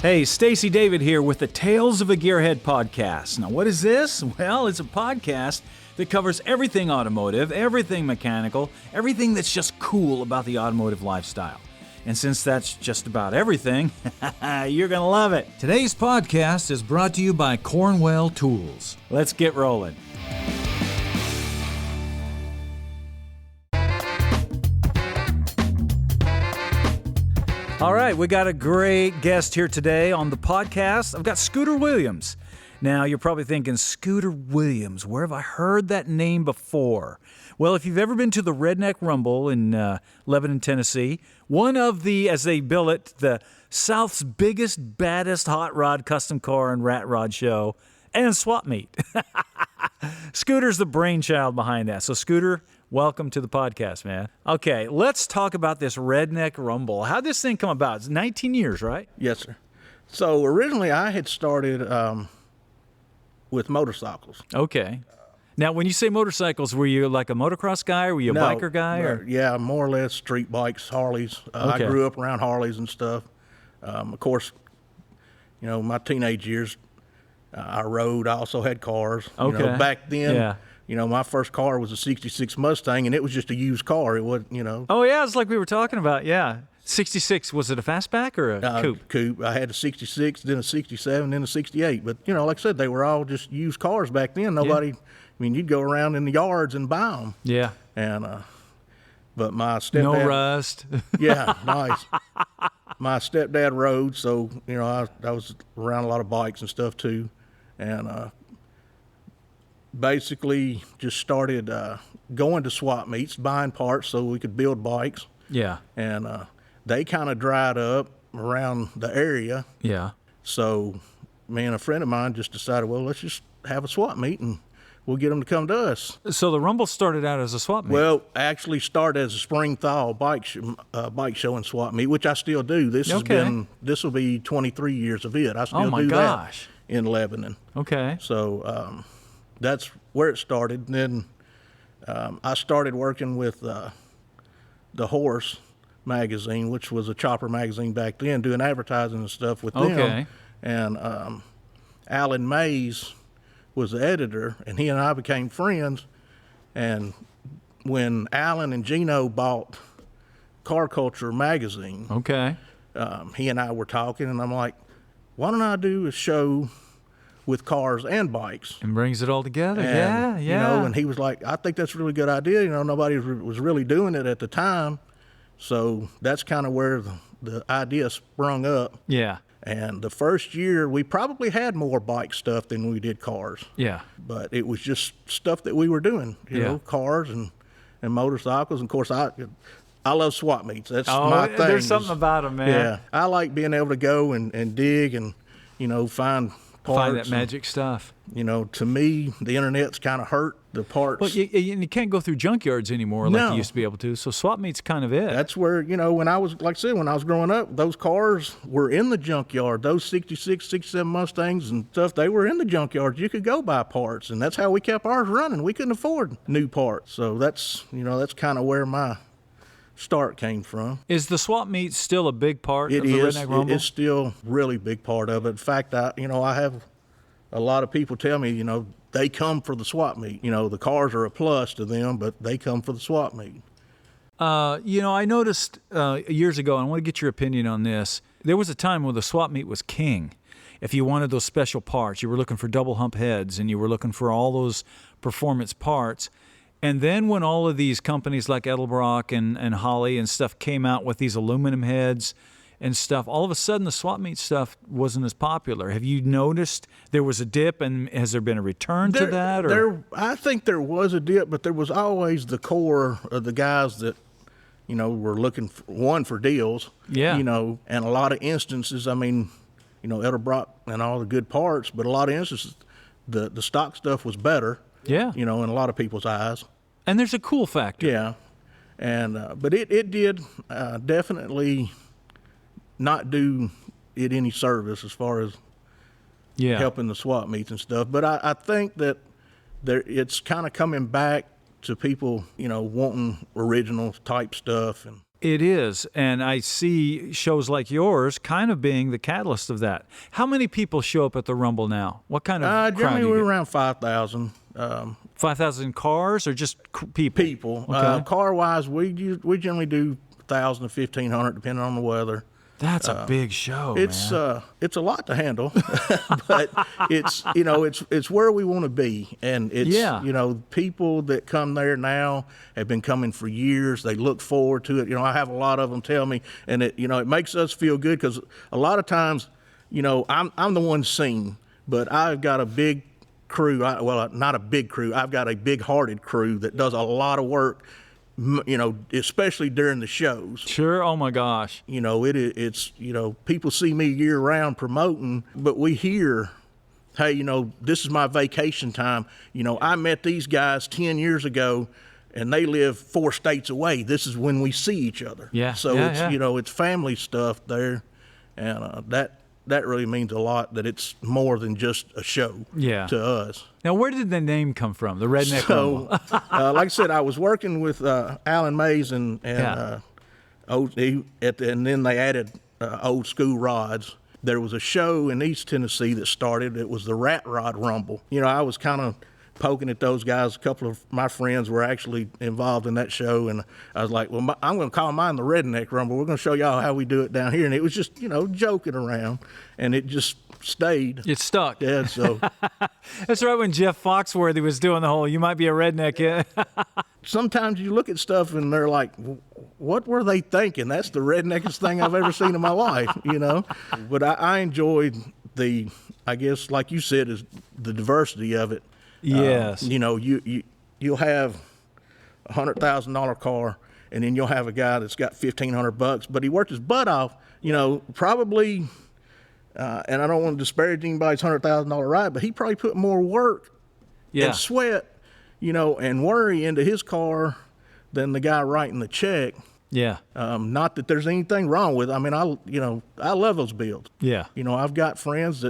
Hey, Stacey David here with the Tales of a Gearhead podcast. Now, what is this? Well, it's a podcast that covers everything automotive, everything mechanical, everything that's just cool about the automotive lifestyle. And since that's just about everything, you're going to love it. Today's podcast is brought to you by Cornwell Tools. Let's get rolling. All right, we got a great guest here today on the podcast. I've got Scooter Williams. Now, you're probably thinking, Scooter Williams, where have I heard that name before? Well, if you've ever been to the Redneck Rumble in Lebanon, Tennessee, one of the, as they bill it, the South's biggest, baddest hot rod, custom car, and rat rod show, and swap meet. Scooter's the brainchild behind that. So, Scooter, welcome to the podcast, man. Okay, let's talk about this Redneck Rumble. How'd this thing come about? It's 19 years, right? Yes, sir. So originally I had started with motorcycles. Okay. Now, when you say motorcycles, were you like a motocross guy, or were you a biker guy? Or? Yeah, more or less street bikes, Harleys. Okay. I grew up around Harleys and stuff. Of course, you know, my teenage years, I rode. I also had cars. Okay. You know, back then, yeah. You know, my first car was a 66 Mustang, and it was just a used car. It wasn't, you know. Oh, yeah, it's like we were talking about, yeah. 66, was it a fastback or a coupe? Coupe. I had a 66, then a 67, then a 68. But, you know, like I said, they were all just used cars back then. Nobody, I mean, you'd go around in the yards and buy them. Yeah. And, but my stepdad. No rust. Yeah, nice. My stepdad rode, so, you know, I was around a lot of bikes and stuff too. And basically just started going to swap meets, buying parts so we could build bikes. Yeah. And they kind of dried up around the area. Yeah. So me and a friend of mine just decided, well, let's just have a swap meet and we'll get them to come to us. So the Rumble started out as a swap meet? Well, actually started as a spring thaw bike show and swap meet, which I still do. This will be 23 years of it. I still do that in Lebanon. Okay. So that's where it started. And then I started working with the Horse magazine, which was a chopper magazine back then, doing advertising and stuff with them. And Alan Mays was the editor, and he and I became friends. And when Alan and Gino bought Car Culture magazine, he and I were talking, and I'm like, why don't I do a show with cars and bikes? And brings it all together. And, yeah. You know, and he was like, I think that's a really good idea. You know, nobody was really doing it at the time. So that's kind of where the idea sprung up. Yeah. And the first year, we probably had more bike stuff than we did cars. Yeah. But it was just stuff that we were doing, you know, cars and motorcycles. And, of course, I love swap meets. That's my thing. There's something about them, man. Yeah. I like being able to go and dig and, you know, find parts. Find that magic stuff. You know, to me, the internet's kind of hurt the parts. Well, you can't go through junkyards anymore like you used to be able to. So swap meet's kind of it. That's where, you know, when I was, like I said, when I was growing up, those cars were in the junkyard. Those 66, 67 Mustangs and stuff, they were in the junkyard. You could go buy parts, and that's how we kept ours running. We couldn't afford new parts. So that's, you know, that's kind of where my start came from. Is the swap meet still a big part of the Redneck Rumble? It's still a really big part of it. In fact, I have a lot of people tell me, you know, they come for the swap meet. You know, the cars are a plus to them, but they come for the swap meet. You know, I noticed years ago, and I want to get your opinion on this, there was a time when the swap meet was king. If you wanted those special parts, you were looking for double hump heads, and you were looking for all those performance parts. And then when all of these companies like Edelbrock and Holley and stuff came out with these aluminum heads and stuff, all of a sudden the swap meet stuff wasn't as popular. Have you noticed there was a dip, and has there been a return to that? Or? I think there was a dip, but there was always the core of the guys that, you know, were looking for deals. Yeah. You know, and a lot of instances, I mean, you know, Edelbrock and all the good parts, but a lot of instances, the stock stuff was better. Yeah. You know, in a lot of people's eyes. And there's a cool factor. Yeah. And but it did definitely not do it any service as far as helping the swap meets and stuff. But I think that it's kind of coming back to people, you know, wanting original type stuff. And It is, and I see shows like yours kind of being the catalyst of that. How many people show up at the Rumble now? What kind of crowd Generally, do you we're get? around 5,000. 5,000 cars or just people? People. Okay. Car-wise, we generally do 1,000 to 1,500, depending on the weather. That's a big show, It's man. it's a lot to handle, but it's where we want to be, and it's people that come there now have been coming for years. They look forward to it. I have a lot of them tell me, and it makes us feel good because a lot of times, I'm the one seen, but I've got a big crew. Well, not a big crew. I've got a big-hearted crew that does a lot of work. Especially during the shows. Sure. Oh my gosh. It's people see me year round promoting, but we hear, hey, this is my vacation time. I met these guys 10 years ago and they live 4 states away. This is when we see each other. Yeah. So yeah. it's family stuff there. And that really means a lot, that it's more than just a show to us. Now, where did the name come from, the Redneck Rumble? Like I said, I was working with Alan Mays and then they added old school rods. There was a show in East Tennessee that started. It was the Rat Rod Rumble. I was kind of poking at those guys. A couple of my friends were actually involved in that show, and I was like, well, I'm going to call mine the Redneck Rumble. We're going to show y'all how we do it down here. And it was just, joking around, and it just stayed. It stuck. Yeah, so. That's right, when Jeff Foxworthy was doing the whole, you might be a redneck. Yeah. Sometimes you look at stuff and they're like, what were they thinking? That's the redneckest thing I've ever seen in my life, But I enjoyed I guess, like you said, is the diversity of it. Yes. You'll have a $100,000 car, and then you'll have a guy that's got $1,500, but he worked his butt off. Probably, and I don't want to disparage anybody's $100,000 ride, but he probably put more work and sweat, and worry into his car than the guy writing the check. Yeah. Not that there's anything wrong with it. I mean, I love those builds. Yeah. I've got friends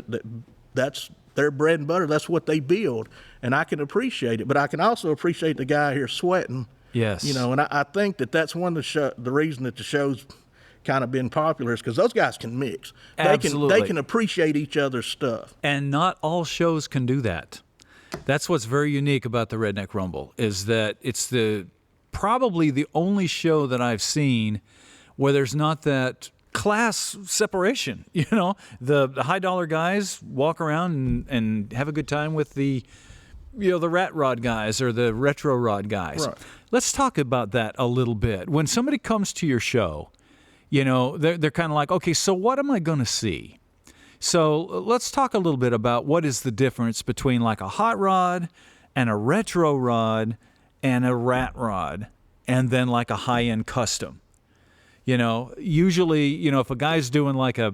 that's their bread and butter. That's what they build, and I can appreciate it. But I can also appreciate the guy here sweating. Yes. And I think that's one of the reason that the show's kind of been popular is because those guys can mix. Absolutely. They can appreciate each other's stuff. And not all shows can do that. That's what's very unique about the Redneck Rumble, is that it's probably the only show that I've seen where there's not that class separation. The high dollar guys walk around and have a good time with the rat rod guys or the retro rod guys. Right. Let's talk about that a little bit. When somebody comes to your show, they're kind of like, okay, so what am I going to see? So let's talk a little bit about what is the difference between like a hot rod and a retro rod and a rat rod, and then like a high-end custom. Usually, if a guy's doing like a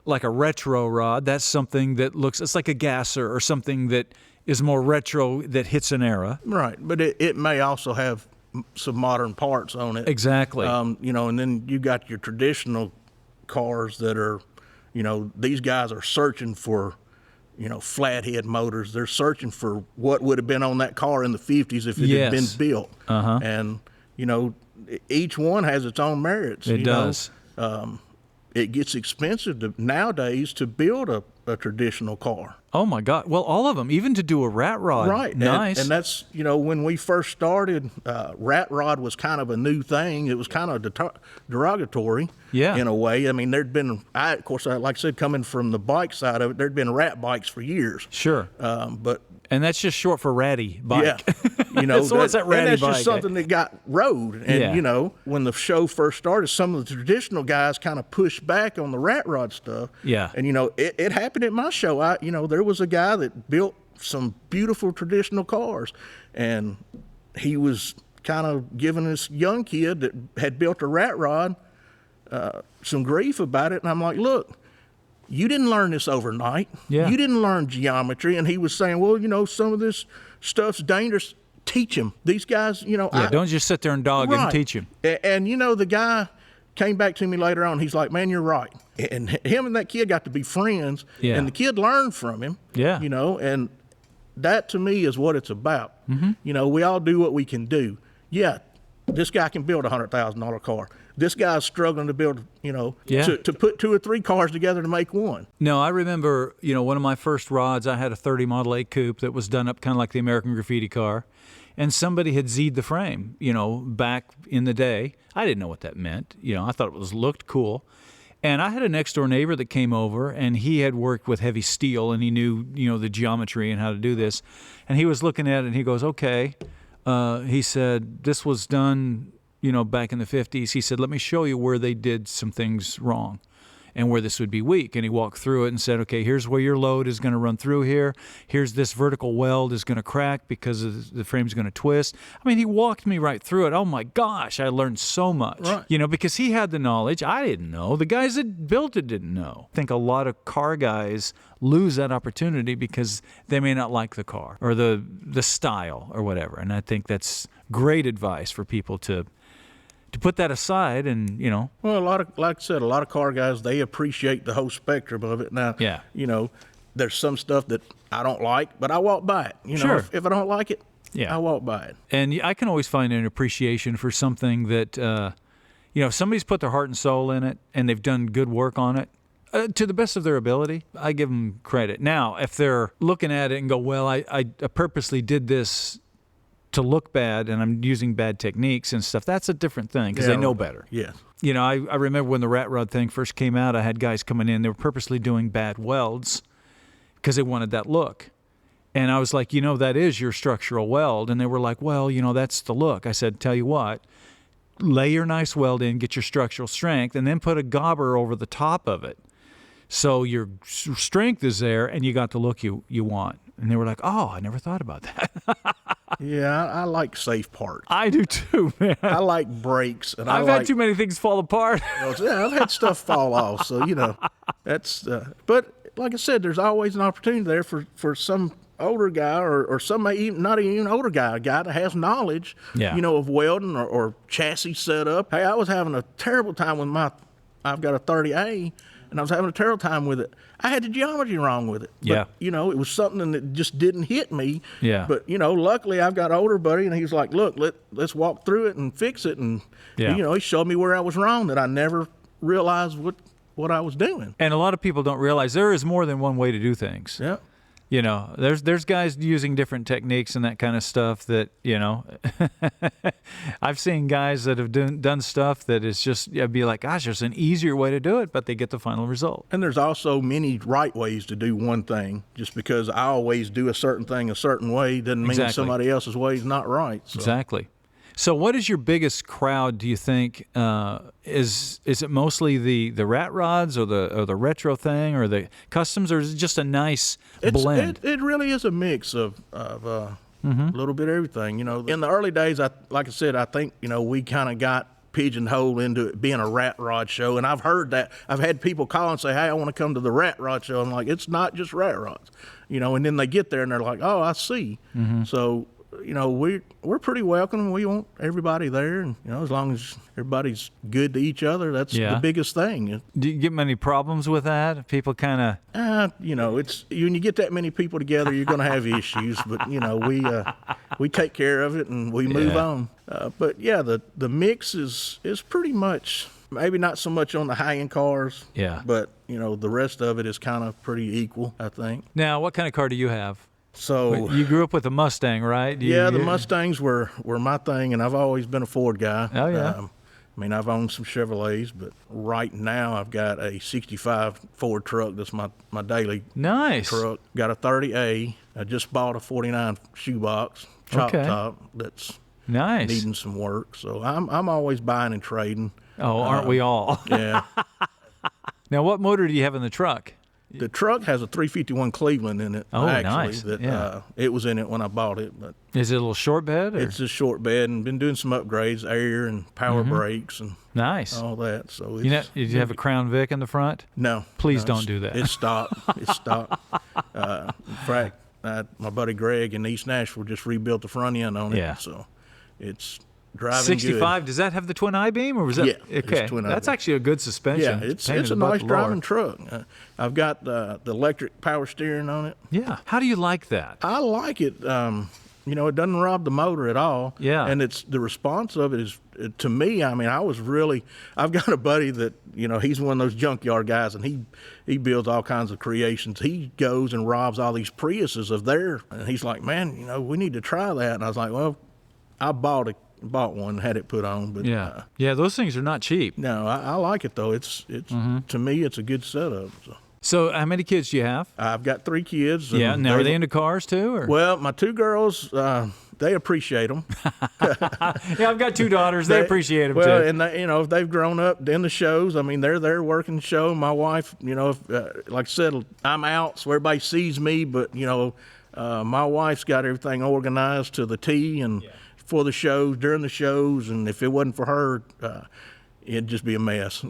retro rod, that's something that it's like a gasser or something that is more retro, that hits an era. Right, but it may also have some modern parts on it. Exactly. And then you got your traditional cars that are, these guys are searching for, flathead motors. They're searching for what would have been on that car in the 50s if it had been built. Uh-huh. And, each one has its own merits. It does. It gets expensive nowadays to build a traditional car. Oh, my God. Well, all of them, even to do a rat rod. Right. Nice. And that's, when we first started, rat rod was kind of a new thing. It was kind of derogatory in a way. I mean, there'd been, of course, like I said, coming from the bike side of it, there'd been rat bikes for years. Sure. And that's just short for ratty bike. Yeah. So what's that ratty and that's bike? just something that got rode. And, when the show first started, some of the traditional guys kind of pushed back on the rat rod stuff. Yeah. And, it happened at my show. There was a guy that built some beautiful traditional cars, and he was kind of giving this young kid that had built a rat rod some grief about it. And I'm like, look, you didn't learn this overnight. Yeah. You didn't learn geometry. And he was saying, well, some of this stuff's dangerous. Teach them. These guys, don't just sit there and dog and teach them. And, the guy came back to me later on. He's like, man, you're right. And him and that kid got to be friends. Yeah. And the kid learned from him. Yeah. And that to me is what it's about. Mm-hmm. We all do what we can do. Yeah. this guy can build $100,000 car. This guy's struggling to build, Yeah. to put 2 or 3 cars together to make one. No, I remember, one of my first rods, I had a 30 Model A coupe that was done up kind of like the American Graffiti car. And somebody had Z'd the frame, back in the day. I didn't know what that meant. I thought it looked cool. And I had a next door neighbor that came over, and he had worked with heavy steel, and he knew, the geometry and how to do this. And he was looking at it, and he goes, okay. He said, this was done, back in the 50s. He said, let me show you where they did some things wrong and where this would be weak. And he walked through it and said, okay, here's where your load is going to run through here. Here's this vertical weld is going to crack because the frame's going to twist. I mean, he walked me right through it. Oh, my gosh, I learned so much. Right. Because he had the knowledge. I didn't know. The guys that built it didn't know. I think a lot of car guys lose that opportunity because they may not like the car or the style or whatever. And I think that's great advice for people to put that aside and, Well, like I said, a lot of car guys, they appreciate the whole spectrum of it. Now, Yeah. There's some stuff that I don't like, but I walk by it. Sure. If I don't like it, Yeah. I walk by it. And I can always find an appreciation for something that, if somebody's put their heart and soul in it and they've done good work on it, to the best of their ability, I give them credit. Now, if they're looking at it and go, well, I purposely did this to look bad and I'm using bad techniques and stuff, that's a different thing because they know better. Yeah. I remember when the rat rod thing first came out, I had guys coming in, they were purposely doing bad welds because they wanted that look. And I was like, that is your structural weld. And they were like, well, that's the look. I said, tell you what, lay your nice weld in, get your structural strength, and then put a gobber over the top of it. So your strength is there and you got the look you want. And they were like, oh, I never thought about that. Yeah, I like safe parts. I do too, man. I like brakes. And I've had too many things fall apart. Yeah, I've had stuff fall off. So, that's, but like I said, there's always an opportunity there for some older guy or some not even older guy, a guy that has knowledge, Yeah. Of welding or chassis setup. Hey, I was having a terrible time with I've got a 30A, and I was having a terrible time with it. I had the geometry wrong with it. Yeah. But, it was something that just didn't hit me. Yeah. But, luckily I've got an older buddy, and he's like, look, let's walk through it and fix it. And, Yeah. he showed me where I was wrong, that I never realized what I was doing. And a lot of people don't realize there is more than one way to do things. Yeah. There's guys using different techniques and that kind of stuff that, I've seen guys that have done stuff that is just, I'd be like, gosh, there's an easier way to do it, but they get the final result. And there's also many right ways to do one thing. Just because I always do a certain thing a certain way doesn't mean Exactly. somebody else's way is not right. So. Exactly. So what is your biggest crowd, do you think? Is it mostly the rat rods or the retro thing or the customs, or is it just a nice blend? It really is a mix of a little bit of everything. In the early days, like I said, I think, we kind of got pigeonholed into it being a rat rod show. And I've heard that. I've had people call and say, hey, I want to come to the rat rod show. I'm like, it's not just rat rods, and then they get there and they're like, oh, I see. So, we're pretty welcome. We want everybody there. And, as long as everybody's good to each other, that's the biggest thing. Do you get many problems with that? People kind of... it's when you get that many people together, you're going to have issues. But, we take care of it and we move on. But, yeah, the mix is pretty much, maybe not so much on the high-end cars. Yeah. But, the rest of it is kind of pretty equal, I think. Now, what kind of car do you have? So you grew up with a Mustang, right? The Mustangs were my thing, and I've always been a Ford guy. Oh, yeah. I've owned some Chevrolets, but right now I've got a 65 Ford truck. That's my daily Nice. truck. Got a 30A. I just bought a 49 shoebox, chop top, that's nice. needing some work. So I'm always buying and trading. Oh, aren't we all? Yeah. Now, what motor do you have in the truck? The truck has a 351 Cleveland in it. Oh, actually, nice. It was in it when I bought it, but Is it a little short bed? Or? it's a short bed, and been doing some upgrades, air and power brakes and Nice. all that. So it's, Did you have a Crown Vic in the front? no, Please no, don't do that. It stopped. It stopped. In fact, my buddy Greg in East Nashville just rebuilt the front end on it. Yeah. So it's driving 65. Does that have the twin I-beam, or was that? Yeah, it's okay. twin That's I-beam. actually a good suspension. Yeah, it's painted a above nice the lower. driving truck. I've got the electric power steering on it. Yeah. How do you like that? I like it. it doesn't rob the motor at all. Yeah. And it's the response of it is, to me, I mean, I've got a buddy that, he's one of those junkyard guys, and he builds all kinds of creations. He goes and robs all these Priuses of theirs, and he's like, man, we need to try that. And I was like, well, I bought one and had it put on. But Yeah. Those things are not cheap. no, I like it though. It's to me, it's a good setup. So how many kids do you have? I've got 3 kids. Yeah. Now, are they into cars too? Or? Well, my 2 girls, they appreciate them. Yeah, I've got 2 daughters. They appreciate them well, too. and if they've grown up in the shows, I mean, they're there working the show. My wife, like I said, I'm out, so everybody sees me. But my wife's got everything organized to the T, and for the shows, during the shows, and if it wasn't for her, it'd just be a mess.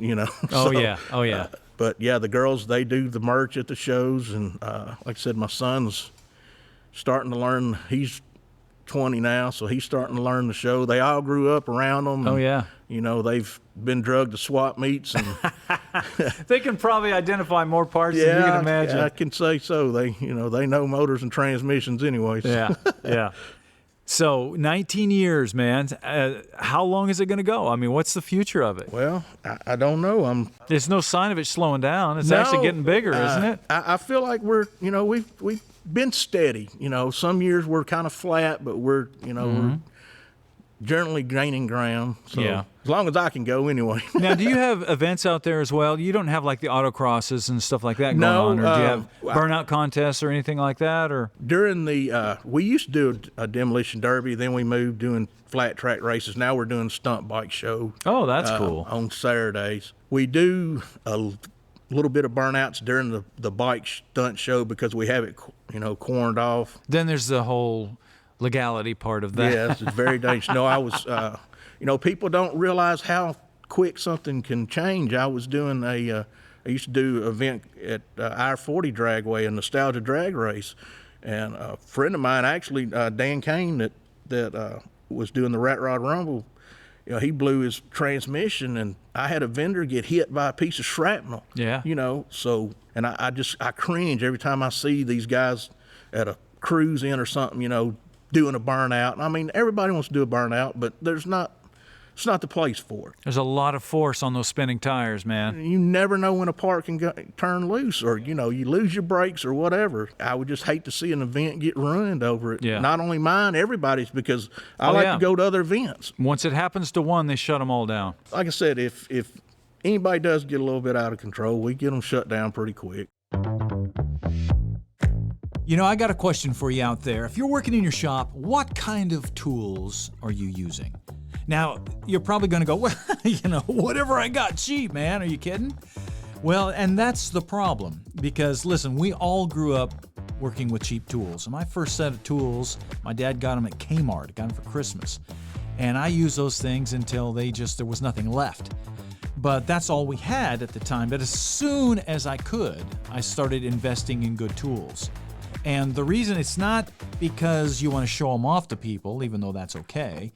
Oh yeah. But yeah, the girls, they do the merch at the shows, and like I said, my son's starting to learn. He's 20 now, so he's starting to learn the show. They all grew up around them. Oh yeah. They've been drugged to swap meets, and They can probably identify more parts than you can imagine. I can say so. They know motors and transmissions anyway. So. Yeah. So 19 years, man. How long is it going to go? I mean, what's the future of it? Well, I don't know. There's no sign of it slowing down. It's actually getting bigger, isn't it? I feel like we've been steady. Some years we're kind of flat, but we're we're generally gaining ground. So Yeah. as long as I can go anyway. Now, do you have events out there as well? You don't have like the autocrosses and stuff like that going No, on, or do you have burnout contests or anything like that? Or During the we used to do a demolition derby, then we moved doing flat track races. Now we're doing stunt bike show. Oh, that's cool. On Saturdays. We do a little bit of burnouts during the bike stunt show because we have it corned off. Then there's the whole legality part of that. Yes, it's very dangerous. No, I was, people don't realize how quick something can change. I was doing I used to do an event at I-40 Dragway, a nostalgia drag race. And a friend of mine, actually, Dan Kane, that was doing the Redneck Rumble, he blew his transmission, and I had a vendor get hit by a piece of shrapnel. Yeah. So, and I cringe every time I see these guys at a cruise in or something, doing a burnout. I mean, everybody wants to do a burnout, but it's not the place for it. There's a lot of force on those spinning tires, man. You never know when a part can turn loose, or you lose your brakes or whatever. I would just hate to see an event get ruined over it. Yeah. Not only mine, everybody's, because I like to go to other events. Once it happens to one, they shut them all down. Like I said, if anybody does get a little bit out of control, we get them shut down pretty quick. I got a question for you out there. If you're working in your shop, what kind of tools are you using? Now, you're probably going to go, well, whatever I got cheap, man. Are you kidding? Well, and that's the problem, because listen, we all grew up working with cheap tools. And my first set of tools, my dad got them at Kmart, got them for Christmas. And I used those things until there was nothing left. But that's all we had at the time. But as soon as I could, I started investing in good tools. And the reason, it's not because you want to show them off to people, even though that's okay.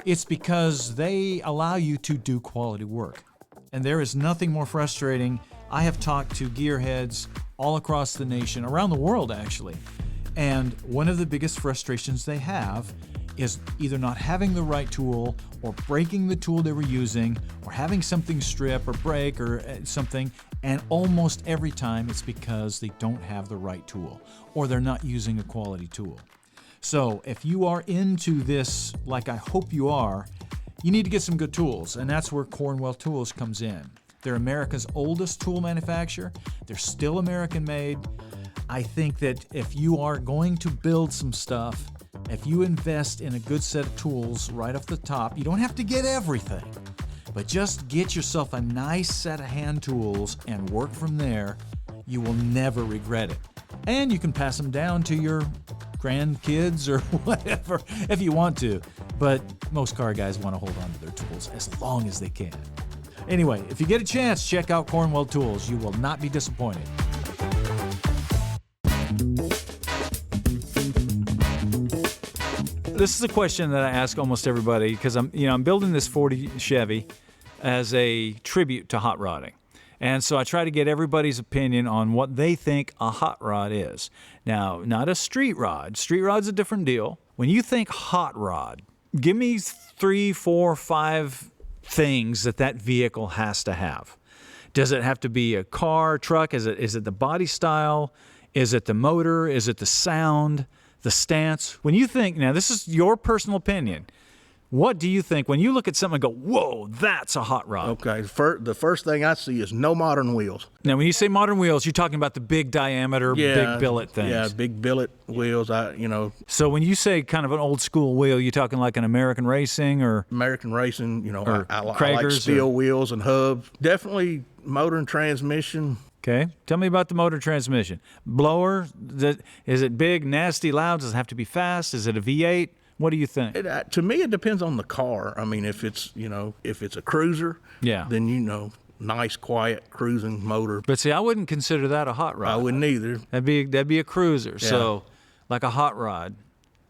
It's because they allow you to do quality work. And there is nothing more frustrating. I have talked to gearheads all across the nation, around the world actually. And one of the biggest frustrations they have is either not having the right tool, or breaking the tool they were using, or having something strip or break or something. And almost every time it's because they don't have the right tool, or they're not using a quality tool. So if you are into this, like I hope you are, you need to get some good tools, and that's where Cornwell Tools comes in. They're America's oldest tool manufacturer. They're still American made. I think that if you are going to build some stuff, if you invest in a good set of tools right off the top, you don't have to get everything, but just get yourself a nice set of hand tools and work from there. You will never regret it. And you can pass them down to your grandkids or whatever if you want to. But most car guys want to hold on to their tools as long as they can. Anyway, if you get a chance, check out Cornwell Tools. You will not be disappointed. This is a question that I ask almost everybody, because I'm building this 40 Chevy as a tribute to hot rodding. And so I try to get everybody's opinion on what they think a hot rod is. Now, not a street rod. Street rod's a different deal. when you think hot rod, give me 3, 4, 5 things that vehicle has to have. Does it have to be a car, truck? Is it the body style? Is it the motor? Is it the sound, the stance? When you think, now this is your personal opinion, what do you think when you look at something and go, whoa, that's a hot rod? Okay, the first thing I see is no modern wheels. Now, when you say modern wheels, you're talking about the big diameter, big billet things. Yeah, big billet wheels. So when you say kind of an old school wheel, you're talking like an American Racing or American Racing. I like Kragers steel wheels and hubs. Definitely motor and transmission. Okay, tell me about the motor transmission. Blower, is it big, nasty, loud? Does it have to be fast? Is it a V8? What do you think? To me, it depends on the car. I mean, if it's a cruiser, then nice, quiet, cruising motor. But see, I wouldn't consider that a hot rod. I wouldn't either. That'd be a cruiser. Yeah. So, like a hot rod.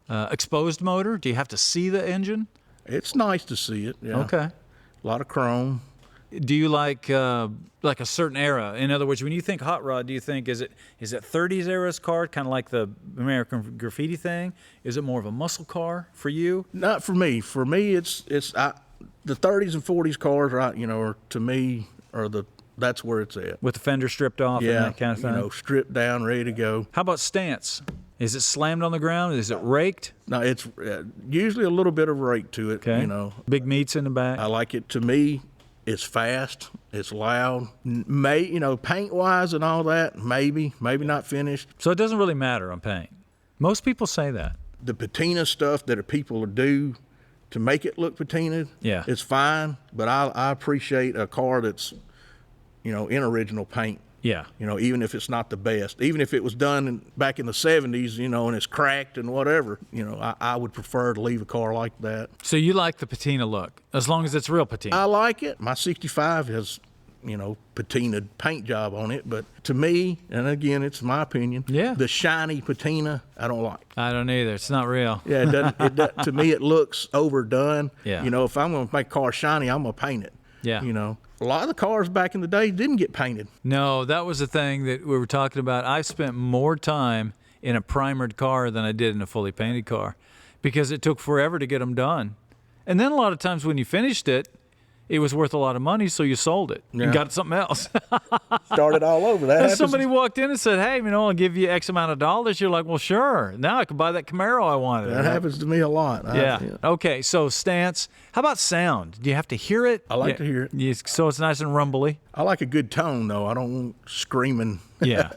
Exposed motor, do you have to see the engine? It's nice to see it. Yeah. Okay. A lot of chrome. Do you like a certain era? In other words, when you think hot rod, do you think is it 30s era's car, kind of like the American Graffiti thing? Is it more of a muscle car for you? Not for me. For me, it's the 30s and 40s cars, right? To me, that's where it's at. With the fender stripped off and that kind of thing? Stripped down, ready to go. How about stance? Is it slammed on the ground? Is it raked? No, it's usually a little bit of rake to it. Okay. Big meats in the back? I like it. To me, it's fast. It's loud. Paint-wise and all that, maybe not finished. So it doesn't really matter on paint. Most people say that. The patina stuff that people do to make it look patinaed, it's fine. But I appreciate a car that's, in original paint. Yeah. Even if it's not the best, even if it was done back in the 70s, and it's cracked and whatever, I would prefer to leave a car like that. So you like the patina look, as long as it's real patina? I like it. My 65 has, patinaed paint job on it, but to me, and again, it's my opinion, the shiny patina, I don't like. I don't either. It's not real. Yeah, it doesn't, to me, it looks overdone. Yeah. If I'm going to make a car shiny, I'm going to paint it. Yeah. A lot of the cars back in the day didn't get painted. No, that was the thing that we were talking about. I spent more time in a primered car than I did in a fully painted car because it took forever to get them done. And then a lot of times when you finished it, it was worth a lot of money, so you sold it and got something else. Started all over. That somebody walked in and said, hey, I'll give you X amount of dollars. You're like, well, sure. Now I can buy that Camaro I wanted. That happens to me a lot. Yeah. Okay, so stance. How about sound? Do you have to hear it? I like to hear it. So it's nice and rumbly? I like a good tone, though. I don't want screaming. Yeah.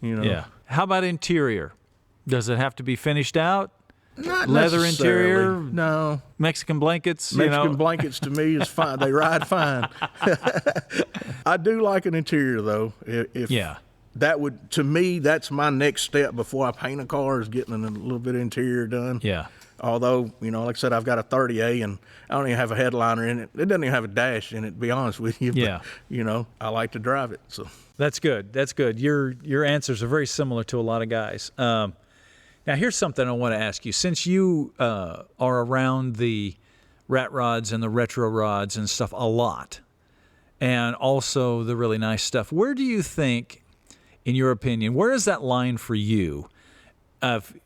Yeah. How about interior? Does it have to be finished out? Not leather interior? No. Mexican blankets? Mexican blankets to me is fine. They ride fine. I do like an interior, though. That would, to me, that's my next step before I paint a car is getting a little bit of interior done. Yeah. Although, like I said, I've got a 30A and I don't even have a headliner in it. It doesn't even have a dash in it, to be honest with you. Yeah. But, I like to drive it. So that's good. That's good. Your answers are very similar to a lot of guys. Now, here's something I want to ask you. Since you are around the rat rods and the retro rods and stuff a lot, and also the really nice stuff, where do you think, in your opinion, where is that line for you?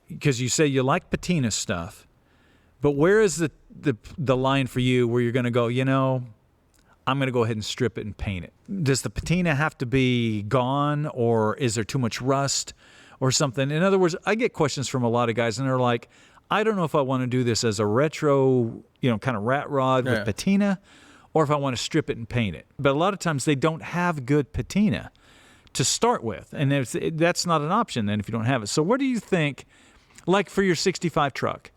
Because you say you like patina stuff, but where is the line for you where you're going to go, I'm going to go ahead and strip it and paint it? Does the patina have to be gone, or is there too much rust? Or something. In other words, I get questions from a lot of guys, and they're like, I don't know if I want to do this as a retro, kind of rat rod with patina, or if I want to strip it and paint it. But a lot of times they don't have good patina to start with, and that's not an option then if you don't have it. So what do you think, like for your 65 truck,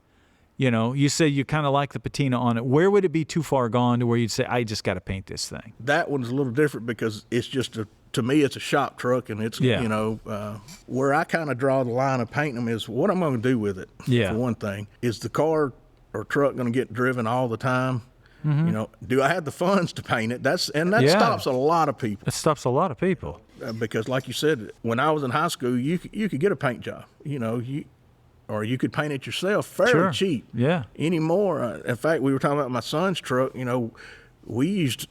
you say you kind of like the patina on it. Where would it be too far gone to where you'd say, I just got to paint this thing? That one's a little different because it's just to me, it's a shop truck, and it's, where I kind of draw the line of painting them is what I'm going to do with it. Yeah. For one thing, is the car or truck going to get driven all the time? Mm-hmm. Do I have the funds to paint it? That stops a lot of people. It stops a lot of people. Because like you said, when I was in high school, you could get a paint job, or you could paint it yourself fairly cheap. Yeah. Anymore, in fact, we were talking about my son's truck, we used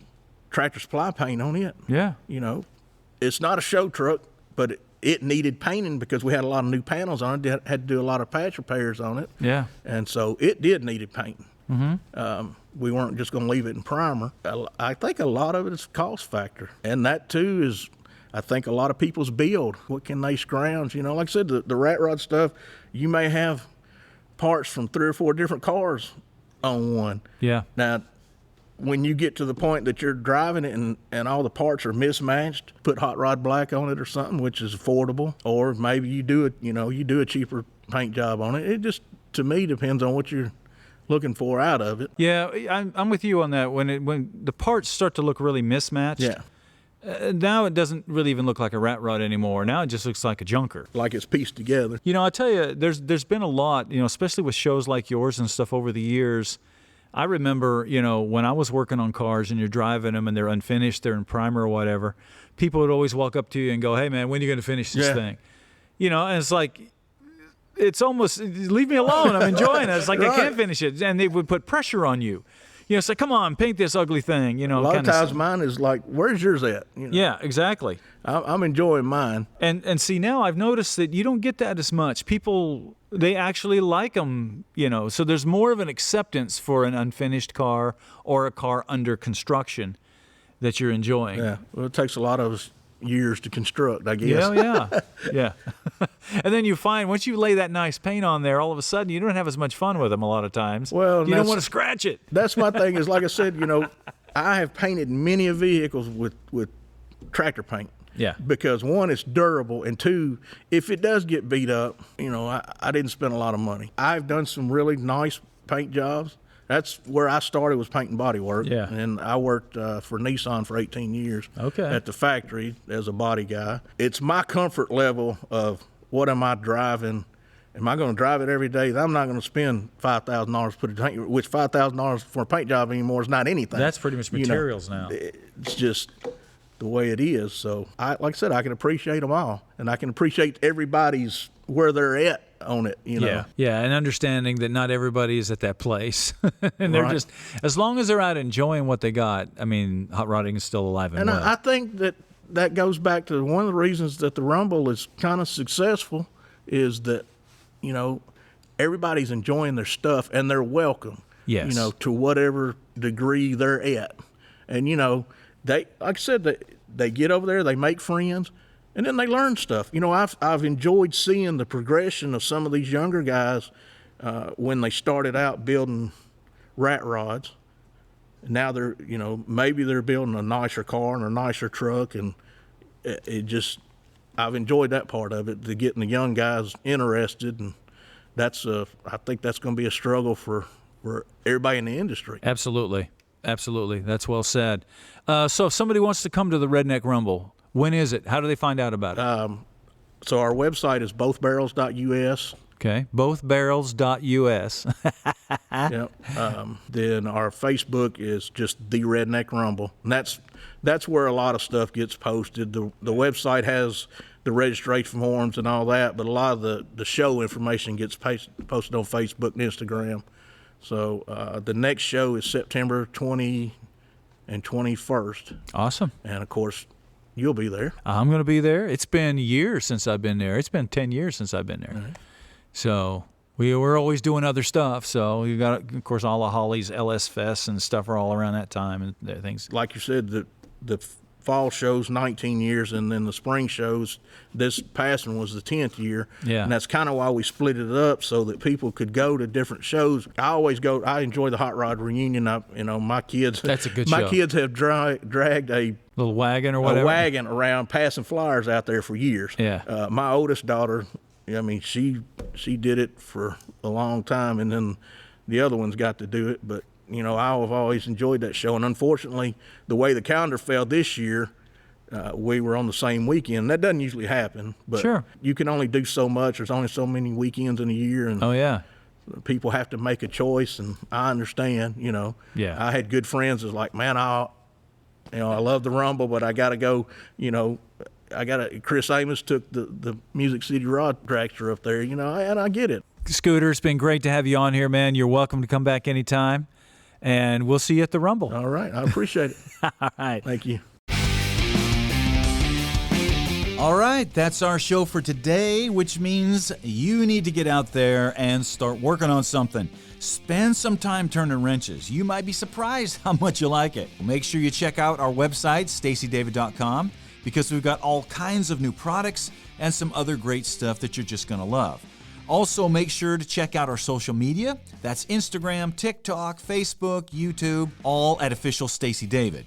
Tractor Supply paint on it. Yeah. It's not a show truck, but it needed painting because we had a lot of new panels on it. Had to do a lot of patch repairs on it. Yeah. And so it did needed painting. We weren't just going to leave it in primer. I think a lot of it is cost factor. And that, too, is, I think, a lot of people's build. What can they scrounge? You know, like I said, the rat rod stuff, you may have parts from 3 or 4 different cars on one. Yeah. Now, when you get to the point that you're driving it and all the parts are mismatched, put hot rod black on it or something, which is affordable. Or maybe you do a cheaper paint job on it. It just, to me, depends on what you're looking for out of it. Yeah, I'm with you on that. When the parts start to look really mismatched, now it doesn't really even look like a rat rod anymore. Now it just looks like a junker. Like it's pieced together. You know, I tell you, there's been a lot, you know, especially with shows like yours and stuff over the years. I remember, you know, when I was working on cars and you're driving them and they're unfinished, they're in primer or whatever, people would always walk up to you and go, "Hey, man, when are you going to finish this thing?" You know, and it's like, it's almost, leave me alone. I'm enjoying it. It's like, I can't finish it. And they would put pressure on you. You know, say, come on, paint this ugly thing. You know, a lot of times mine is like, where's yours at? You know? Yeah, exactly. I'm enjoying mine. And see, now I've noticed that you don't get that as much. People, they actually like them, you know. So there's more of an acceptance for an unfinished car or a car under construction that you're enjoying. Yeah, well, it takes a lot of years to construct, I guess. Yeah. And then you find once you lay that nice paint on there, all of a sudden you don't have as much fun with them a lot of times. Well, you don't want to scratch it. That's my thing. Is like I said, you know, I have painted many vehicles with tractor paint. Yeah. Because one, it's durable, and two, if it does get beat up, you know, I didn't spend a lot of money. I've done some really nice paint jobs. That's where I started, was painting body work. Yeah. And I worked for Nissan for 18 years. Okay. At the factory as a body guy. It's my comfort level of what am I driving. Am I going to drive it every day? I'm not going to spend $5,000 to put a paint, which $5,000 for a paint job anymore is not anything. That's pretty much materials now. It's just the way it is. So, like I said, I can appreciate them all, and I can appreciate everybody's where they're at on it, you know. Yeah, and understanding that not everybody is at that place. And they're just, as long as they're out enjoying what they got, I mean, hot rodding is still alive and well. And I think that goes back to one of the reasons that the Rumble is kind of successful is that, you know, everybody's enjoying their stuff and they're welcome. Yes. You know, to whatever degree they're at. And, you know, they, like I said, they get over there, they make friends, and then they learn stuff. You know, I've enjoyed seeing the progression of some of these younger guys when they started out building rat rods. Now they're, you know, maybe they're building a nicer car and a nicer truck, and it just, I've enjoyed that part of it, to getting the young guys interested, and that's I think that's going to be a struggle for everybody in the industry. Absolutely. That's well said. So if somebody wants to come to the Redneck Rumble, when is it? How do they find out about it? So our website is bothbarrels.us. Okay, bothbarrels.us. Yep. Then our Facebook is just the Redneck Rumble, and that's where a lot of stuff gets posted. The website has the registration forms and all that, but a lot of the show information gets posted on Facebook and Instagram. So the next show is September 20 and 21st. Awesome. And, of course, you'll be there. I'm going to be there. It's been years since I've been there. It's been 10 years since I've been there. Right. So we're always doing other stuff. So you got, of course, all of Holly's LS Fests and stuff are all around that time and things. Like you said, the fall show's 19 years, and then the spring shows, this past one was the 10th year. Yeah. And that's kind of why we split it up, so that people could go to different shows. I enjoy the Hot Rod Reunion. My kids. That's a good my show. kids have dragged a Little wagon or whatever. A wagon around, passing flyers out there for years. Yeah. My oldest daughter, I mean, she did it for a long time, and then the other ones got to do it. But, you know, I've always enjoyed that show. And unfortunately, the way the calendar fell this year, we were on the same weekend. That doesn't usually happen. But Sure. You can only do so much. There's only so many weekends in a year. And Oh, yeah. people have to make a choice, and I understand, you know. Yeah. I had good friends that was like, man, I love the Rumble, but I got to go, you know. Chris Amos took the Music City Rod Dragster up there, you know, and I get it. Scooter, it's been great to have you on here, man. You're welcome to come back anytime, and we'll see you at the Rumble. All right. I appreciate it. All right. Thank you. All right, that's our show for today, which means you need to get out there and start working on something. Spend some time turning wrenches. You might be surprised how much you like it. Make sure you check out our website, staceydavid.com, because we've got all kinds of new products and some other great stuff that you're just going to love. Also, make sure to check out our social media. That's Instagram, TikTok, Facebook, YouTube, all at Official Stacey David.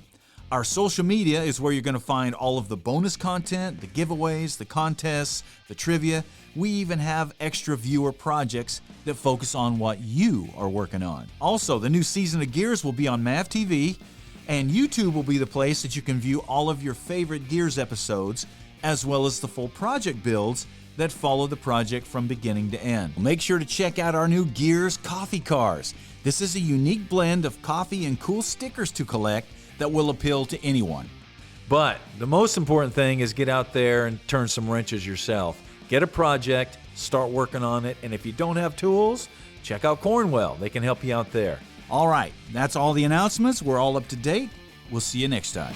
Our social media is where you're going to find all of the bonus content, the giveaways, the contests, the trivia. We even have extra viewer projects that focus on what you are working on. Also, the new season of Gears will be on MAV TV, and YouTube will be the place that you can view all of your favorite Gears episodes, as well as the full project builds that follow the project from beginning to end. Make sure to check out our new Gears coffee cars. This is a unique blend of coffee and cool stickers to collect that will appeal to anyone. But the most important thing is get out there and turn some wrenches yourself. Get a project, start working on it, and if you don't have tools, check out Cornwell. They can help you out there. All right, that's all the announcements. We're all up to date. We'll see you next time.